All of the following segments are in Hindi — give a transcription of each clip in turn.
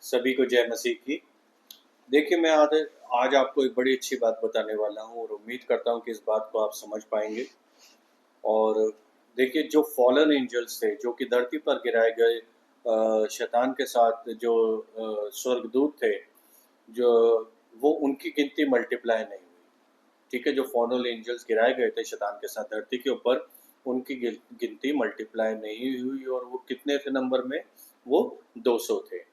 सभी को जय मसीह की। देखिए, मैं आज आज आपको एक बड़ी अच्छी बात बताने वाला हूँ और उम्मीद करता हूँ कि इस बात को आप समझ पाएंगे। और देखिए, जो फॉलन एंजल्स थे, जो कि धरती पर गिराए गए शैतान के साथ जो स्वर्गदूत थे, जो वो उनकी गिनती मल्टीप्लाई नहीं हुई। ठीक है, जो फॉलन एंजल्स गिराए गए थे शैतान के साथ धरती के ऊपर, उनकी गिनती मल्टीप्लाई नहीं हुई। और वो कितने थे नंबर में? वो 200 थे।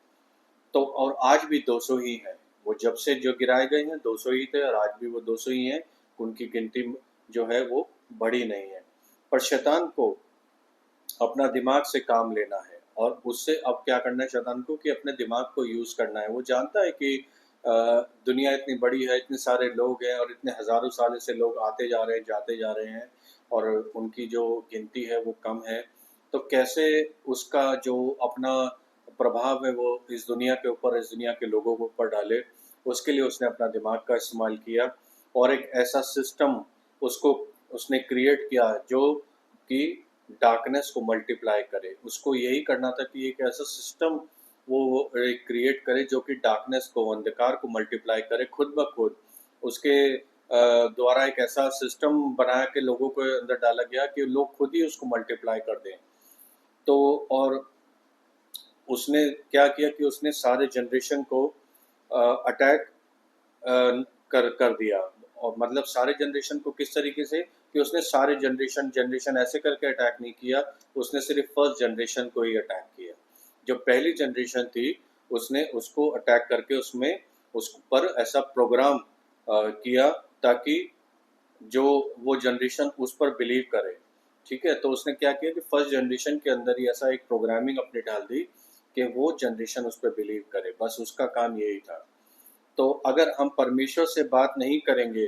तो और आज भी 200 ही हैं। वो जब से जो गिराए गए हैं 200 ही थे और आज भी वो 200 ही हैं। उनकी गिनती जो है वो बढ़ी नहीं है। पर शैतान को अपना दिमाग से काम लेना है और उससे अब क्या करना है शैतान को कि अपने दिमाग को यूज़ करना है। वो जानता है कि दुनिया इतनी बड़ी है, इतने सारे लोग हैं और इतने हज़ारों साल से लोग आते जा रहे हैं, जाते जा रहे हैं और उनकी जो गिनती है वो कम है। तो कैसे उसका जो अपना प्रभाव है वो इस दुनिया के ऊपर, इस दुनिया के लोगों के ऊपर डाले, उसके लिए उसने अपना दिमाग का इस्तेमाल किया और एक ऐसा सिस्टम उसको उसने क्रिएट किया जो कि डार्कनेस को मल्टीप्लाई करे। उसको यही करना था कि एक ऐसा सिस्टम वो क्रिएट करे जो कि डार्कनेस को, अंधकार को मल्टीप्लाई करे खुद ब खुद। उसके द्वारा एक ऐसा सिस्टम बनाया कि लोगों के अंदर डाला गया कि लोग खुद ही उसको मल्टीप्लाई कर दें। तो और उसने क्या किया कि उसने सारे जनरेशन को अटैक कर कर दिया। और मतलब सारे जनरेशन को किस तरीके से कि उसने सारे जनरेशन जनरेशन ऐसे करके अटैक नहीं किया, उसने सिर्फ फर्स्ट जनरेशन को ही अटैक किया। जो पहली जनरेशन थी उसने उसको अटैक करके उसमें उस पर ऐसा प्रोग्राम किया ताकि जो वो जनरेशन उस पर बिलीव करे। ठीक है, तो उसने क्या किया कि फर्स्ट जनरेशन के अंदर ही ऐसा एक प्रोग्रामिंग अपनी डाल दी कि वो जनरेशन उस पर बिलीव करे। बस उसका काम यही था। तो अगर हम परमेश्वर से बात नहीं करेंगे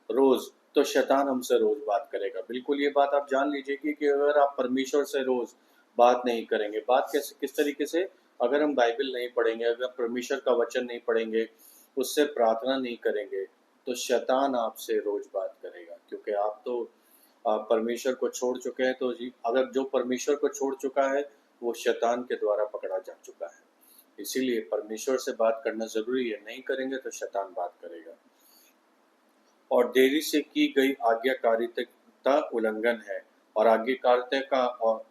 रोज, तो शैतान हमसे रोज बात करेगा। बिल्कुल ये बात आप जान लीजिए कि अगर आप परमेश्वर से रोज बात नहीं करेंगे, बात कैसे किस तरीके से? अगर हम बाइबल नहीं पढ़ेंगे, अगर परमेश्वर का वचन नहीं पढ़ेंगे, उससे प्रार्थना नहीं करेंगे, तो शैतान आपसे रोज बात करेगा। क्योंकि आप तो परमेश्वर को छोड़ चुके हैं। तो जी, अगर जो परमेश्वर को छोड़ चुका है वो शैतान के द्वारा पकड़ा जा चुका है। इसीलिए परमेश्वर से बात करना ज़रूरी है, नहीं करेंगे तो शैतान बात करेगा। और देरी से की गई आज्ञाकारिता उल्लंघन है। और आज्ञाकारिता का और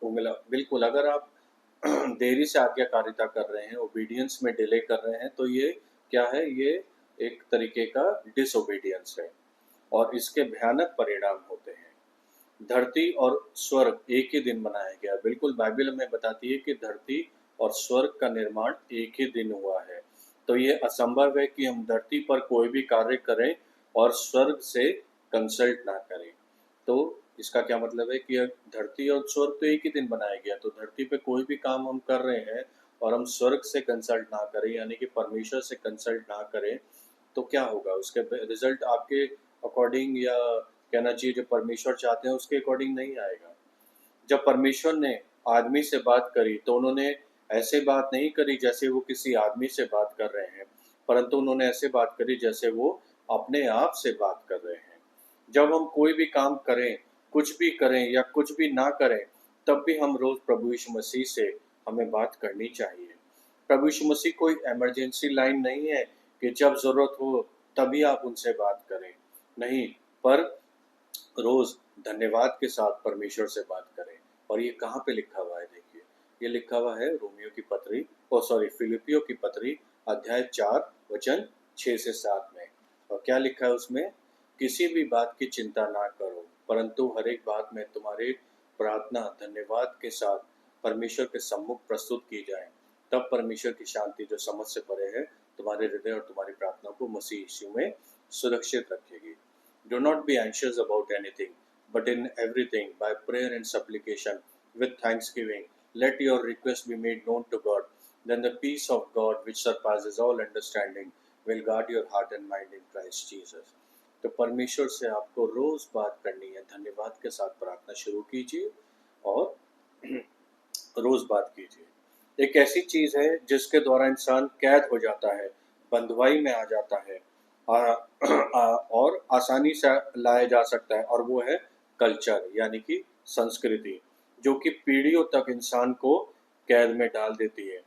बिल्कुल, अगर आप देरी से आज्ञाकारिता कर रहे हैं, ओबीडियंस में डिले कर रहे हैं, तो ये क्या है? ये एक तरीके का डिसोबीडियंस है और इसके भयानक परिणाम होते हैं। धरती और स्वर्ग एक ही दिन बनाया गया। बिल्कुल, बाइबल हमें बताती है कि धरती और स्वर्ग का निर्माण एक ही दिन हुआ है। तो ये असंभव है कि हम धरती पर कोई भी कार्य करें और स्वर्ग से कंसल्ट ना करें। तो इसका क्या मतलब है कि धरती और स्वर्ग तो एक ही दिन बनाया गया। तो धरती पे कोई भी काम हम कर रहे हैं और हम स्वर्ग से कंसल्ट ना करें, यानी कि परमेश्वर से कंसल्ट ना करें, तो क्या होगा? उसके रिजल्ट आपके अकॉर्डिंग, या कहना चाहिए जो परमेश्वर चाहते हैं उसके अकॉर्डिंग नहीं आएगा। जब परमेश्वर ने आदमी से बात करी तो उन्होंने ऐसे बात नहीं करी जैसे वो किसी आदमी से बात कर रहे हैं, परंतु उन्होंने ऐसे बात करी जैसे वो अपने आप से बात कर रहे हैं। जब हम कोई भी काम करें, कुछ भी करें या कुछ भी ना करें, तब भी हम रोज प्रभु यीशु मसीह से हमें बात करनी चाहिए। प्रभु यीशु मसीह कोई इमरजेंसी लाइन नहीं है कि जब ज़रूरत हो तभी आप उनसे बात करें। नहीं, पर रोज धन्यवाद के साथ परमेश्वर से बात करें। और ये कहाँ पे लिखा हुआ है? देखिए, ये लिखा हुआ है रोमियो की पत्री, ओ सॉरी, फिलिपियो की पत्री, अध्याय 4 वचन 6 से 7 में। और क्या लिखा है उसमें? किसी भी बात की चिंता ना करो, परंतु हर एक बात में तुम्हारे प्रार्थना धन्यवाद के साथ परमेश्वर के सम्मुख प्रस्तुत की जाए। तब परमेश्वर की शांति जो समझ से परे है, तुम्हारे हृदय और तुम्हारी प्रार्थना को मसीह यीशु में सुरक्षित रखेगी। Do not be anxious about anything, but in everything, by prayer and supplication, with thanksgiving, let your requests be made known to God. Then the peace of God, which surpasses all understanding, will guard your heart and mind in Christ Jesus. तो परमेश्वर से आपको रोज बात करनी है। धन्यवाद के साथ प्रार्थना शुरू कीजिए और रोज बात कीजिए। एक ऐसी चीज है जिसके द्वारा इंसान कैद हो जाता है, बंधुआई में आ जाता है, और आसानी से लाया जा सकता है, और वो है कल्चर, यानी कि संस्कृति, जो कि पीढ़ियों तक इंसान को कैद में डाल देती है।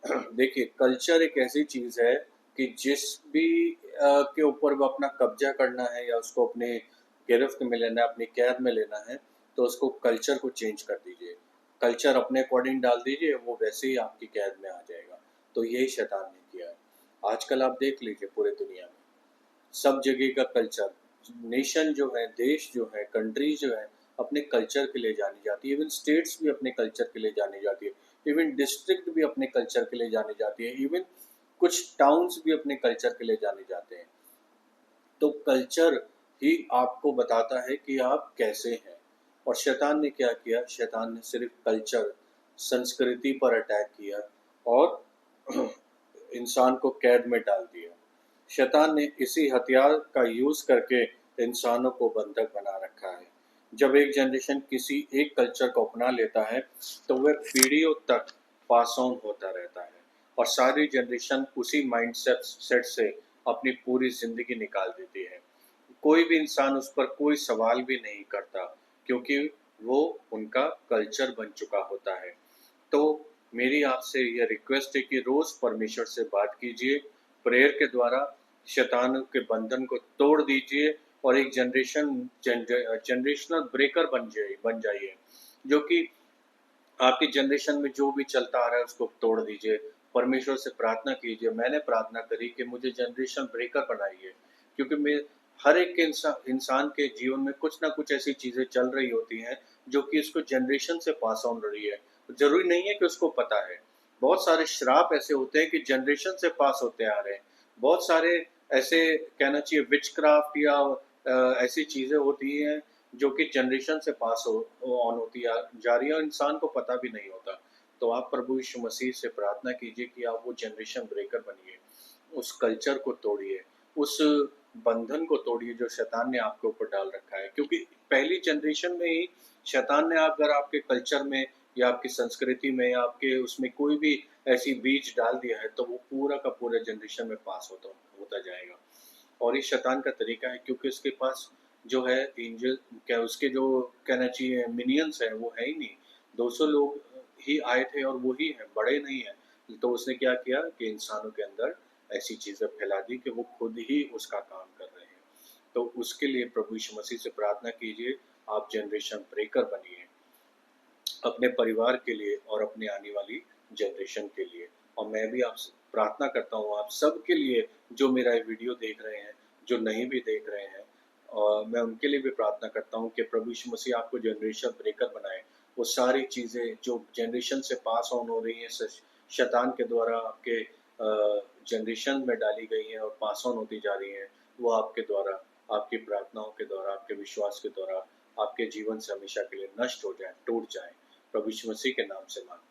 देखिए, कल्चर एक ऐसी चीज़ है कि जिस भी के ऊपर वो अपना कब्ज़ा करना है या उसको अपने गिरफ्त में लेना है, अपनी कैद में लेना है, तो उसको कल्चर को चेंज कर दीजिए। कल्चर अपने अकॉर्डिंग डाल दीजिए, वो वैसे ही आपकी कैद में आ जाएगा। तो यही शैतान ने किया है। आजकल आप देख लीजिए पूरे दुनिया में, सब जगह का कल्चर, नेशन जो है, देश जो है, कंट्री जो है, अपने कल्चर के लिए जानी जाती है। इवन स्टेट्स भी अपने कल्चर के लिए जानी जाती है। इवन डिस्ट्रिक्ट भी अपने कल्चर के लिए जानी जाती है। इवन कुछ टाउन्स भी अपने कल्चर के लिए जाने जाते हैं। तो कल्चर ही आपको बताता है कि आप कैसे हैं। और शैतान ने क्या किया? शैतान ने सिर्फ कल्चर, संस्कृति पर अटैक किया और इंसान को कैद में डाल दिया। शैतान ने इसी हथियार का यूज करके इंसानों को बंधक बना रखा है। जब एक जनरेशन किसी एक कल्चर को अपना लेता है तो वह पीढ़ियों तक पास ऑन होता रहता है और सारी जनरेशन उसी माइंडसेट सेट से अपनी पूरी जिंदगी निकाल देती है। कोई भी इंसान उस पर कोई सवाल भी नहीं करता क्योंकि वो उनका कल्चर बन चुका होता है। तो मेरी आपसे यह रिक्वेस्ट है कि रोज परमेश्वर से बात कीजिए, प्रेयर के द्वारा शैतान के बंधन को तोड़ दीजिए और एक जनरेशनल ब्रेकर बन जाइए, जो कि आपकी जनरेशन में जो भी चलता आ रहा है उसको तोड़ दीजिए। परमेश्वर से प्रार्थना कीजिए। मैंने प्रार्थना करी कि मुझे जनरेशन ब्रेकर बनाइए, क्योंकि मैं हर एक के इंसान के जीवन में कुछ ना कुछ ऐसी चीज़ें चल रही होती हैं जो कि उसको जनरेशन से पास ऑन रही है। ज़रूरी नहीं है कि उसको पता है। बहुत सारे श्राप ऐसे होते हैं कि जनरेशन से पास होते आ रहे हैं। बहुत सारे ऐसे कहना चाहिए विचक्राफ्ट या ऐसी चीज़ें होती हैं जो कि जनरेशन से पास ऑन होती जा रही है और इंसान को पता भी नहीं होता। तो आप प्रभु यीशु मसीह से प्रार्थना कीजिए कि आप वो जनरेशन ब्रेकर बनिए, उस कल्चर को तोड़िए, उस बंधन को तोड़िए जो शैतान ने आपके ऊपर डाल रखा है। क्योंकि पहली जनरेशन में ही शैतान ने अगर आपके कल्चर में या आपकी संस्कृति में या आपके उसमें कोई भी ऐसी बीज डाल दिया है, तो वो पूरा का पूरा जनरेशन में पास होता होता जाएगा। और ये शैतान का तरीका है, क्योंकि उसके पास जो है एंजल, क्या उसके जो कहना चाहिए मिनियंस है वो है ही नहीं। 200 लोग ही आए थे और वो ही हैं, बड़े नहीं हैं। तो उसने क्या किया कि इंसानों के अंदर ऐसी चीज़ें फैला दी कि वो खुद ही उसका काम कर रहे हैं। तो उसके लिए प्रभु यीशु मसीह से प्रार्थना कीजिए, आप जनरेशन ब्रेकर बनिए अपने परिवार के लिए और अपने आने वाली जनरेशन के लिए। और मैं भी आपसे प्रार्थना करता हूँ आप सबके लिए जो मेरा ये वीडियो देख रहे हैं, जो नहीं भी देख रहे हैं, और मैं उनके लिए भी प्रार्थना करता हूँ कि प्रभु यीशु मसीह आपको जनरेशन ब्रेकर बनाए। वो सारी चीज़ें जो जनरेशन से पास ऑन हो रही हैं शैतान के द्वारा आपके जनरेशन में डाली गई हैं और पास ऑन होती जा रही हैं, वो आपके द्वारा, आपकी प्रार्थनाओं के द्वारा, आपके विश्वास के द्वारा आपके जीवन से हमेशा के लिए नष्ट हो जाए, टूट जाए। प्रभु यीशु मसीह के नाम से मांगता हूँ।